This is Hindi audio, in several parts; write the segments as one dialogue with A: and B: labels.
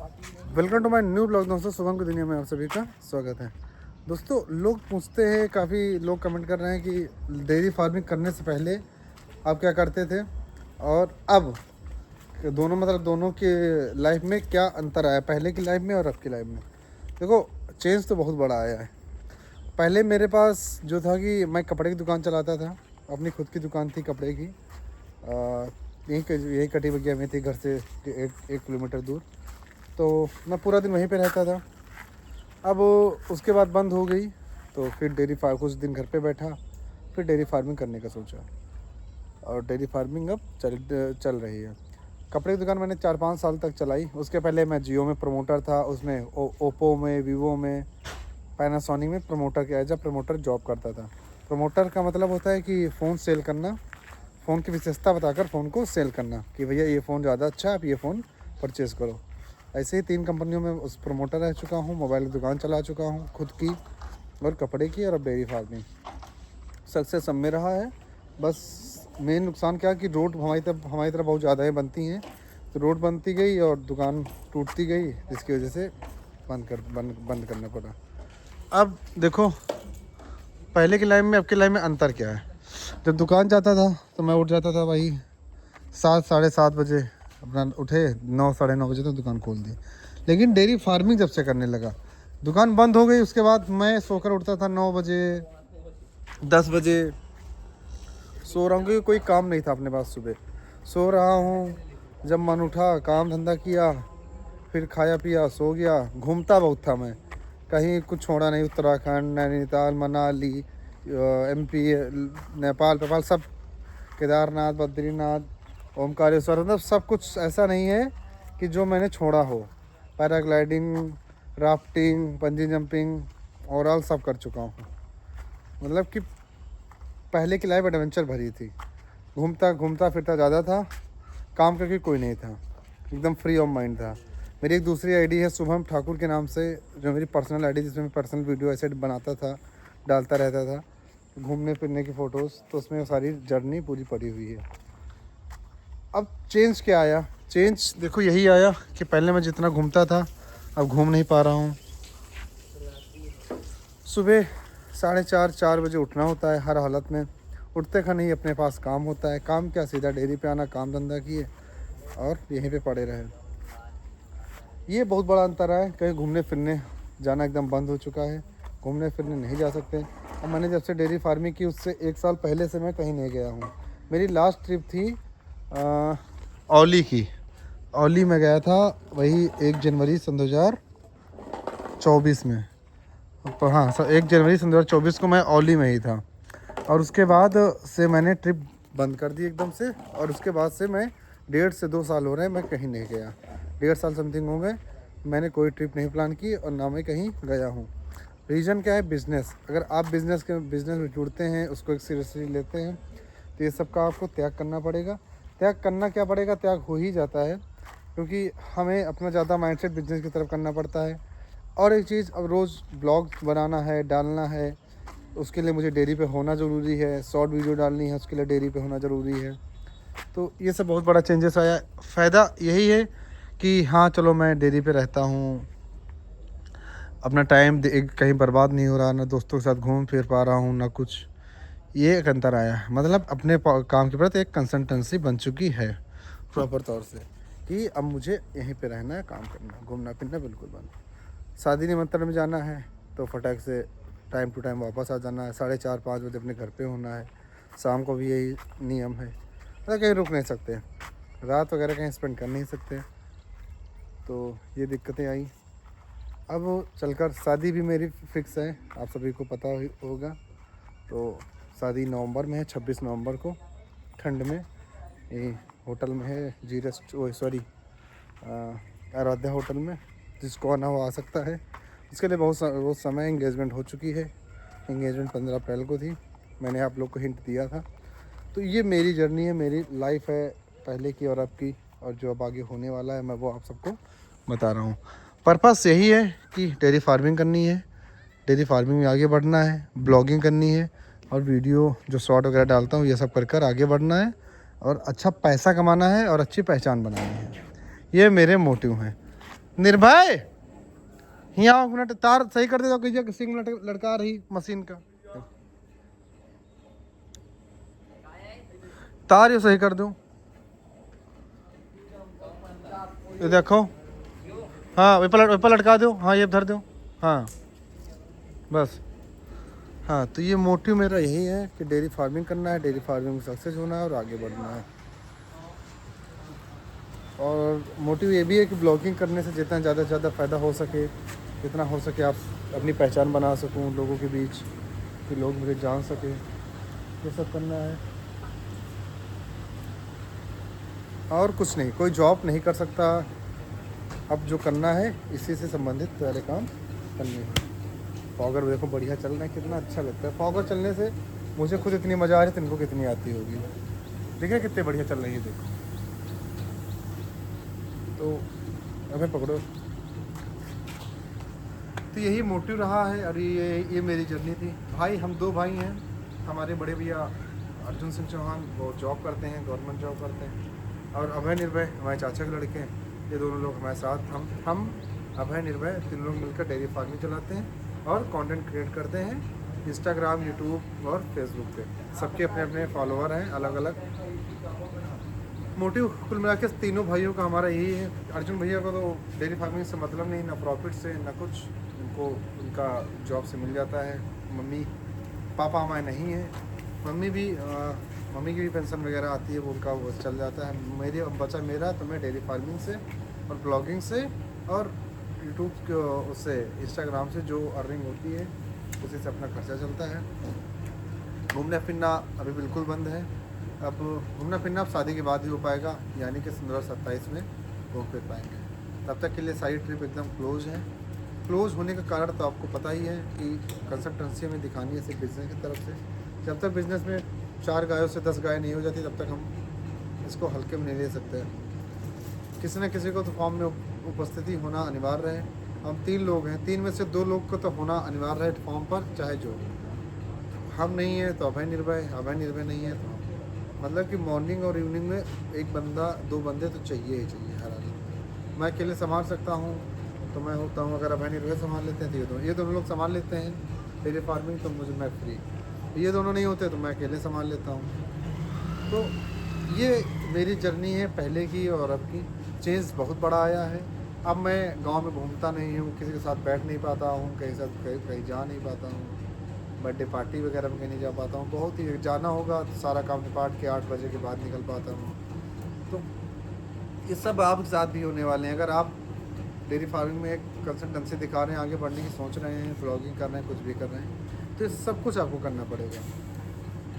A: Welcome to my new blog. दोस्तों शुभम की दुनिया में आप सभी का स्वागत है। दोस्तों लोग पूछते हैं, काफ़ी लोग कमेंट कर रहे हैं कि डेयरी फार्मिंग करने से पहले आप क्या करते थे और अब दोनों, मतलब दोनों के लाइफ में क्या अंतर आया, पहले की लाइफ में और अब की लाइफ में। देखो, चेंज तो बहुत बड़ा आया है। पहले मेरे पास जो था कि मैं कपड़े की दुकान चलाता था, अपनी खुद की दुकान थी कपड़े की। यही कटी बगिया में थी, घर से 1 किलोमीटर दूर। तो मैं पूरा दिन वहीं पे रहता था। अब उसके बाद बंद हो गई, तो फिर कुछ दिन घर पे बैठा, फिर डेयरी फार्मिंग करने का सोचा और डेयरी फार्मिंग अब चल रही है। कपड़े की दुकान मैंने 4-5 साल तक चलाई। उसके पहले मैं जियो में प्रमोटर था, उसमें ओप्पो में, वीवो में, पैनासोनिक में प्रमोटर के एज अ प्रमोटर जॉब करता था। प्रमोटर का मतलब होता है कि फ़ोन सेल करना, फ़ोन की विशेषता बताकर फ़ोन को सेल करना कि भैया ये फ़ोन ज़्यादा अच्छा है, आप ये फ़ोन परचेज़ करो। ऐसे ही 3 कंपनियों में उस प्रमोटर रह चुका हूँ, मोबाइल की दुकान चला चुका हूँ खुद की, और कपड़े की, और अब डेयरी फार्मिंग। सक्सेस सब में रहा है। बस मेन नुकसान क्या है कि रोड हमारी तरफ बहुत ज़्यादा है बनती हैं, तो रोड बनती गई और दुकान टूटती गई, जिसकी वजह से बंद करना पड़ा। अब देखो, पहले की लाइफ में अब की लाइफ में अंतर क्या है। जब दुकान जाता था तो मैं उठ जाता था भाई 7, साढ़े 7 बजे, अपना उठे 9, साढ़े 9 बजे तो दुकान खोल दी। लेकिन डेयरी फार्मिंग जब से करने लगा, दुकान बंद हो गई। उसके बाद मैं सोकर उठता था 9 बजे, 10 बजे। सो रहा हूँ क्योंकि कोई काम नहीं था अपने पास। सुबह सो रहा हूँ, जब मन उठा काम धंधा किया, फिर खाया पिया सो गया। घूमता बहुत था मैं, कहीं कुछ छोड़ा नहीं। उत्तराखंड, नैनीताल, मनाली, MP, नेपाल पेपाल सब, केदारनाथ, बद्रीनाथ, ओमकारेश्वर, मतलब सब कुछ ऐसा नहीं है कि जो मैंने छोड़ा हो। पैराग्लाइडिंग, राफ्टिंग, पंजी जंपिंग, ओवरऑल सब कर चुका हूँ। मतलब कि पहले की लाइफ एडवेंचर भरी थी। घूमता फिरता ज़्यादा था, काम करके कोई नहीं था, एकदम फ्री ऑफ माइंड था। मेरी एक दूसरी आईडी है शुभम ठाकुर के नाम से, जो मेरी पर्सनल आईडी, जिसमें मैं पर्सनल वीडियो ऐसे बनाता था, डालता रहता था घूमने फिरने की फ़ोटोज़। तो उसमें सारी जर्नी पूरी पड़ी हुई है। अब चेंज क्या आया? चेंज देखो यही आया कि पहले मैं जितना घूमता था अब घूम नहीं पा रहा हूँ। सुबह 4:30-4 बजे उठना होता है हर हालत में। उठते का नहीं, अपने पास काम होता है। काम क्या, सीधा डेयरी पे आना, काम धंधा किए और यहीं पे पड़े रहे। ये बहुत बड़ा अंतर है। कहीं घूमने फिरने जाना एकदम बंद हो चुका है, घूमने फिरने नहीं जा सकते। और मैंने जब से डेयरी फार्मिंग की उससे 1 साल पहले से मैं कहीं नहीं गया हूँ। मेरी लास्ट ट्रिप थी औली की। औली में गया था, वही 1 जनवरी सन 2024 में। तो हाँ, 1 जनवरी सन 2024 को मैं औली में ही था। और उसके बाद से मैंने ट्रिप बंद कर दी एकदम से। और उसके बाद से मैं 1.5 से 2 साल हो रहे हैं मैं कहीं नहीं गया। 1.5 साल समथिंग हो गए, मैंने कोई ट्रिप नहीं प्लान की और ना मैं कहीं गया हूँ। रीज़न क्या है? बिज़नेस। अगर आप बिज़नेस में जुड़ते हैं, उसको एक सीरियसली लेते हैं, तो ये सब का आपको त्याग करना पड़ेगा। त्याग करना क्या पड़ेगा, त्याग हो ही जाता है, क्योंकि हमें अपना ज़्यादा माइंडसेट बिजनेस की तरफ करना पड़ता है। और एक चीज़, अब रोज़ ब्लॉग बनाना है, डालना है, उसके लिए मुझे डेयरी पे होना ज़रूरी है। शॉर्ट वीडियो डालनी है, उसके लिए डेयरी पे होना ज़रूरी है। तो ये सब बहुत बड़ा चेंजेस आया। फ़ायदा यही है कि हाँ चलो, मैं डेयरी पे रहता हूँ, अपना टाइम कहीं बर्बाद नहीं हो रहा, ना दोस्तों के साथ घूम फिर पा रहा हूँ, ना कुछ। ये एक अंतर आया है। मतलब अपने काम के प्रति एक कंसल्टेंसी बन चुकी है प्रॉपर तौर से, कि अब मुझे यहीं पे रहना है, काम करना, घूमना फिरना बिल्कुल बंद। शादी निमंत्रण में जाना है तो फटाक से टाइम टू टाइम वापस आ जाना है। 4:30-5 बजे अपने घर पे होना है। शाम को भी यही नियम है, मतलब कहीं रुक नहीं सकते, रात वगैरह कहीं स्पेंड कर नहीं सकते। तो ये दिक्कतें आई। अब चलकर शादी भी मेरी फिक्स है, आप सभी को पता होगा। तो शादी नवंबर में है, 26 नवंबर को, ठंड में। ये होटल में है, आराध्या होटल में। जिसको आना हो आ सकता है। उसके लिए बहुत समय, एंगेजमेंट हो चुकी है। एंगेजमेंट 15 अप्रैल को थी। मैंने आप लोग को हिंट दिया था। तो ये मेरी जर्नी है, मेरी लाइफ है, पहले की और अब की, और जो अब आगे होने वाला है मैं वो आप सबको बता रहा हूँ। पर्पस यही है कि डेयरी फार्मिंग करनी है, डेयरी फार्मिंग में आगे बढ़ना है, ब्लॉगिंग करनी है, और वीडियो जो शॉर्ट वगैरह डालता हूँ ये सब कर आगे बढ़ना है, और अच्छा पैसा कमाना है, और अच्छी पहचान बनानी है। ये मेरे मोटिव हैं। निर्भय यहाँ 1 मिनट तार सही कर दे दो कीजिए, किसी मिनट लड़का रही मशीन का तार ये सही कर दो। ये देखो, हाँ वे लटका दो, हाँ ये धर दो, हाँ बस। हाँ तो ये मोटिव मेरा यही है कि डेयरी फार्मिंग करना है, डेयरी फार्मिंग में सक्सेस होना है और आगे बढ़ना है। और मोटिव ये भी है कि ब्लॉगिंग करने से जितना ज़्यादा से ज़्यादा फ़ायदा हो सके, जितना हो सके आप अपनी पहचान बना सकूं लोगों के बीच, कि लोग मुझे जान सके, ये सब करना है। और कुछ नहीं, कोई जॉब नहीं कर सकता। अब जो करना है इसी से संबंधित सारे काम करने हैं। फॉगर देखो बढ़िया चल रहा है, कितना अच्छा लगता है। फॉगर चलने से मुझे खुद इतनी मज़ा आ रही है, तो इनको कितनी आती होगी। देखिए कितने बढ़िया चल रही है, देखो। तो हमें पकड़ो। तो यही मोटिव रहा है और ये मेरी जर्नी थी। भाई हम 2 भाई हैं। हमारे बड़े भैया अर्जुन सिंह चौहान वो जॉब करते हैं, गवर्नमेंट जॉब करते हैं। और अभय निर्भय हमारे चाचा के लड़के हैं। ये दोनों लोग हमारे साथ, हम अभय निर्भय 3 लोग मिलकर डेयरी फार्मिंग चलाते हैं और कंटेंट क्रिएट करते हैं इंस्टाग्राम, यूट्यूब और फेसबुक पे। सबके अपने अपने फॉलोअर हैं अलग अलग। मोटिव कुल मिला के तीनों भाइयों का हमारा यही है। अर्जुन भैया को तो डेयरी फार्मिंग से मतलब नहीं, ना प्रॉफिट से ना कुछ, उनको उनका जॉब से मिल जाता है। मम्मी पापा हमारे नहीं हैं, मम्मी की भी पेंशन वगैरह आती है, वो उनका वो चल जाता है। मेरे बचा मेरा तो मैं डेयरी फार्मिंग से और ब्लॉगिंग से और यूट्यूब के उससे इंस्टाग्राम से जो अर्निंग होती है उसी से अपना खर्चा चलता है। घूमना फिरना अभी बिल्कुल बंद है। अब घूमना फिरना अब शादी के बाद ही हो पाएगा, यानी कि 2027 में घूम फिर पाएंगे। तब तक के लिए सारी ट्रिप एकदम क्लोज है। क्लोज होने का कारण तो आपको पता ही है कि कंसल्टेंसी में दिखानी है सिर्फ बिजनेस की तरफ से। जब तक बिजनेस में 4 गायों से 10 गाय नहीं हो जाती, तब तक हम इसको हल्के में नहीं ले सकते हैं। किसी न किसी को तो फॉर्म में उपस्थिति होना अनिवार्य है। हम 3 लोग हैं, 3 में से 2 लोग को तो होना अनिवार्य है फॉर्म पर, चाहे जो। हम नहीं है तो अभय निर्भय नहीं है तो हम। मतलब कि मॉर्निंग और इवनिंग में एक बंदा 2 बंदे तो चाहिए ही चाहिए हर हालत। मैं अकेले संभाल सकता हूँ तो मैं होता हूँ, अगर अभय निर्भय संभाल लेते हैं तो ये दोनों लोग संभाल लेते हैं डेयरी फार्मिंग, तो मैं फ्री। ये दोनों नहीं होते तो मैं अकेले संभाल लेता हूँ। तो ये मेरी जर्नी है पहले की और अब की। चेंज बहुत बड़ा आया है। अब मैं गांव में घूमता नहीं हूँ, किसी के साथ बैठ नहीं पाता हूँ, कहीं जा नहीं पाता हूँ, बर्थडे पार्टी वगैरह में कहीं नहीं जा पाता हूँ। बहुत ही जाना होगा तो सारा काम निपाट के 8 बजे के बाद निकल पाता हूँ। तो ये सब आपके साथ भी होने वाले हैं। अगर आप डेयरी फार्मिंग में एक कंसल्टेंसी दिखा रहे हैं, आगे बढ़ने की सोच रहे हैं, ब्लॉगिंग कर रहे हैं, कुछ भी कर रहे हैं, तो ये सब कुछ आपको करना पड़ेगा।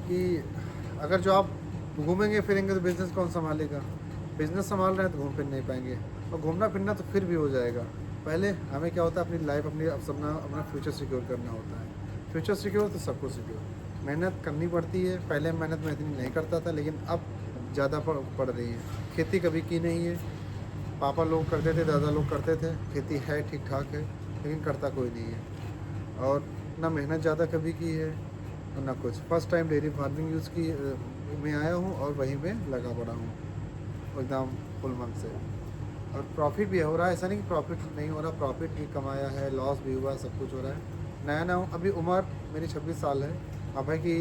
A: कि अगर जो आप घूमेंगे फिरेंगे तो बिज़नेस कौन संभालेगा? बिज़नेस संभाल रहे हैं तो घूम फिर नहीं पाएंगे। और घूमना फिरना तो फिर भी हो जाएगा। पहले हमें क्या होता है, अपनी लाइफ अपना फ्यूचर सिक्योर करना होता है। फ्यूचर सिक्योर तो सब कुछ सिक्योर। मेहनत करनी पड़ती है। पहले मेहनत मैं इतनी नहीं करता था, लेकिन अब ज़्यादा पड़ रही है। खेती कभी की नहीं है, पापा लोग करते थे, दादा लोग करते थे। खेती है ठीक ठाक है, लेकिन करता कोई नहीं है। और ना मेहनत ज़्यादा कभी की है और ना कुछ। फर्स्ट टाइम डेयरी फार्मिंग में आया हूँ और वहीं पे लगा पड़ा हूँ एकदम फुल मन से। और प्रॉफिट भी हो रहा है, ऐसा नहीं कि प्रॉफिट नहीं हो रहा, प्रॉफिट भी कमाया है, लॉस भी हुआ, सब कुछ हो रहा है। नया हूँ, अभी उम्र मेरी 26 साल है, अभय की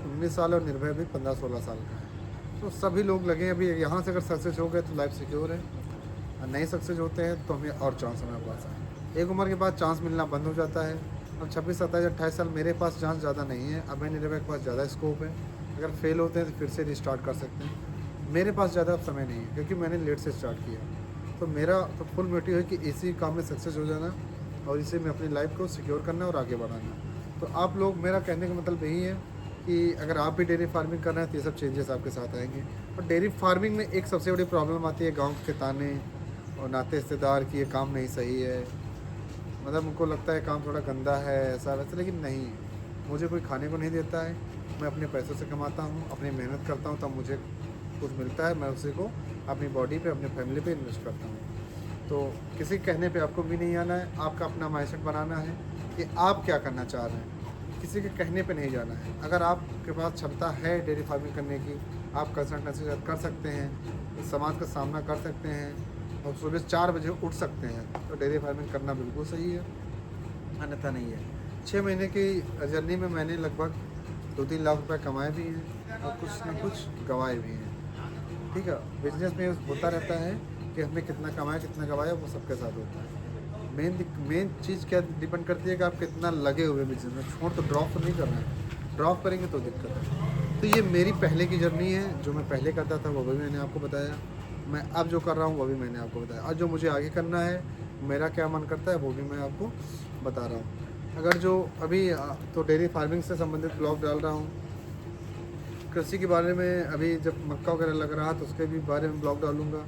A: 19 साल और निर्भय भी 15-16 साल का है। तो सभी लोग लगे अभी। यहाँ से अगर सक्सेस हो गए तो लाइफ सिक्योर है, और नहीं सक्सेस होते हैं तो हमें और चांस हमारे पास है। एक उम्र के बाद चांस मिलना बंद हो जाता है। और 26, 27, 28 साल मेरे पास चांस ज़्यादा नहीं है, अभय निर्भय के पास ज़्यादा स्कोप है। अगर फेल होते हैं तो फिर से रिस्टार्ट कर सकते हैं। मेरे पास ज़्यादा समय नहीं है क्योंकि मैंने लेट से स्टार्ट किया। तो मेरा तो फुल मोटिव है कि इसी काम में सक्सेस हो जाना और इसे में अपनी लाइफ को सिक्योर करना और आगे बढ़ाना। तो आप लोग, मेरा कहने का मतलब यही है कि अगर आप भी डेयरी फार्मिंग कर रहे हैं तो ये सब चेंजेस आपके साथ आएंगे। और डेयरी फार्मिंग में एक सबसे बड़ी प्रॉब्लम आती है गांव के ताने और नाते रिश्तेदार की, ये काम नहीं सही है, मतलब उनको लगता है काम थोड़ा गंदा है, ऐसा वैसा। लेकिन नहीं, मुझे कोई खाने को नहीं देता है। मैं अपने पैसों से कमाता हूँ, अपनी मेहनत करता हूँ, तब मुझे कुछ मिलता है। मैं उसी को अपनी बॉडी पे, अपनी फैमिली पे इन्वेस्ट करता हूँ। तो किसी कहने पे आपको भी नहीं आना है, आपका अपना माइंडसेट बनाना है कि आप क्या करना चाह रहे हैं। किसी के कहने पे नहीं जाना है। अगर आपके पास क्षमता है डेयरी फार्मिंग करने की, आप कंसल्टेंसी कर सकते हैं, इस समाज का सामना कर सकते हैं, और सुबह 4 बजे उठ सकते हैं तो डेयरी फार्मिंग करना बिल्कुल सही है, अन्यथा नहीं है। 6 महीने की जर्नी में मैंने लगभग 2-3 लाख रुपए कमाए भी हैं और कुछ न कुछ गंवाए भी हैं। ठीक है, बिजनेस में होता रहता है कि हमें कितना कमाया कितना गंवाया, वो सबके साथ होता है। मेन चीज़ क्या डिपेंड करती है कि आप कितना लगे हुए बिजनेस में, छोड़ तो ड्रॉप तो नहीं कर रहे हैं, ड्रॉप करेंगे तो दिक्कत है। तो ये मेरी पहले की जर्नी है, जो मैं पहले करता था वो भी मैंने आपको बताया, मैं अब जो कर रहा हूँ वो भी मैंने आपको बताया, और जो मुझे आगे करना है, मेरा क्या मन करता है वो भी मैं आपको बता रहा हूँ। अगर जो अभी तो डेयरी फार्मिंग से संबंधित ब्लॉग डाल रहा हूँ, कृषि के बारे में अभी जब मक्का वगैरह लग रहा तो उसके भी बारे में ब्लॉग डालूँगा,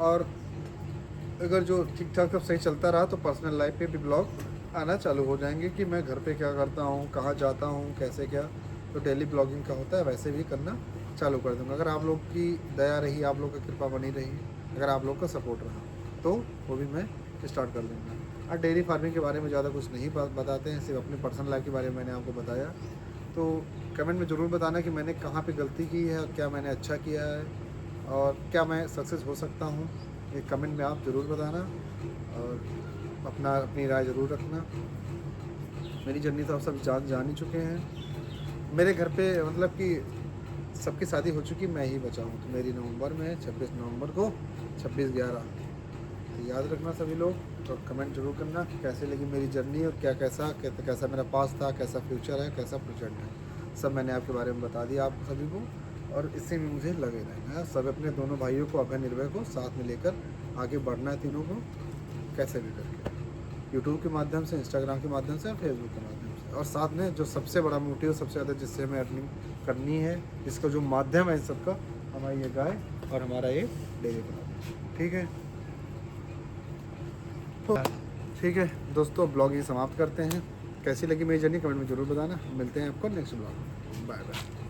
A: और अगर जो ठीक ठाक सब सही चलता रहा तो पर्सनल लाइफ पे भी ब्लॉग आना चालू हो जाएंगे कि मैं घर पे क्या करता हूँ, कहाँ जाता हूँ, कैसे क्या, तो डेली ब्लॉगिंग का होता है वैसे भी करना चालू कर दूँगा। अगर आप लोग की दया रही, आप लोग की कृपा बनी रही, अगर आप लोग का सपोर्ट रहा तो वो भी मैं स्टार्ट कर दूँगा। और डेयरी फार्मिंग के बारे में ज़्यादा कुछ नहीं बताते हैं, सिर्फ अपनी पर्सनल लाइफ के बारे में मैंने आपको बताया। तो कमेंट में ज़रूर बताना कि मैंने कहाँ पे गलती की है, क्या मैंने अच्छा किया है, और क्या मैं सक्सेस हो सकता हूँ, ये कमेंट में आप ज़रूर बताना, और अपनी राय ज़रूर रखना। मेरी जर्नी तो आप सब जान ही चुके हैं। मेरे घर पे मतलब कि सबकी शादी हो चुकी, मैं ही बचा हूँ। तो मेरी नवंबर में है, 26 नवंबर को, 26/11। तो याद रखना सभी लोग, तो कमेंट जरूर करना कि कैसे लगी मेरी जर्नी, और कैसा मेरा पास था, कैसा फ्यूचर है, कैसा प्रेजेंट है, सब मैंने आपके बारे में बता दिया आप सभी को। और इससे भी मुझे लगे रहना है, सब अपने दोनों भाइयों को, अभय निर्भय को साथ में लेकर आगे बढ़ना है, तीनों को कैसे भी करके, यूट्यूब के माध्यम से, इंस्टाग्राम के माध्यम से, फेसबुक के माध्यम से, और साथ में जो सबसे बड़ा मोटिव, सबसे ज़्यादा जिससे हमें अर्निंग करनी है, जिसका जो माध्यम है सबका, हमारी ये गाय और हमारा ये डेयरी फार्म। ठीक है, तो ठीक है दोस्तों, ब्लॉग ये समाप्त करते हैं। कैसी लगी मेरी जर्नी कमेंट में ज़रूर बताना। मिलते हैं आपको नेक्स्ट ब्लॉग में। Bye bye.